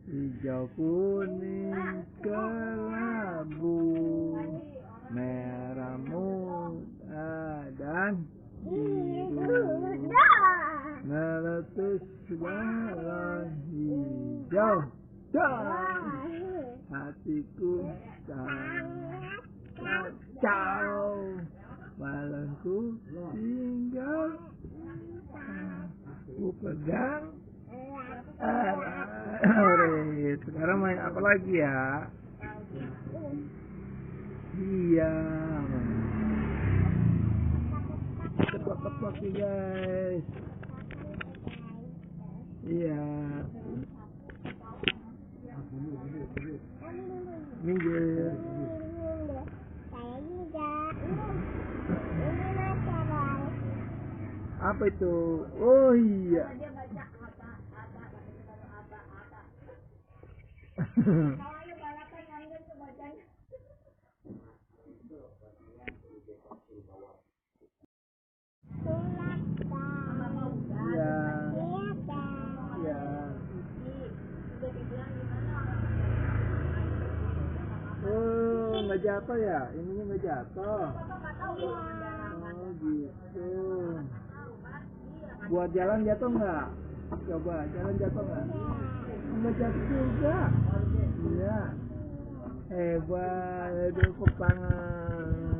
hijau kuning kelabu, merah muda dan biru, meletus balon hijau dan hatiku sangat kacau, balonku tinggal ku pegang. Sekarang main apa lagi ya? Iya, keplok-keplok nih guys. Iya, minggir. Apa itu? Oh iya. Oh, nggak jatuh ya? Ininya nggak jatuh. Oh gitu. Buat jalan jatuh nggak? Coba jalan jatuh nggak? Nggak jatuh juga. Iya. Hebat, aduh kepangan.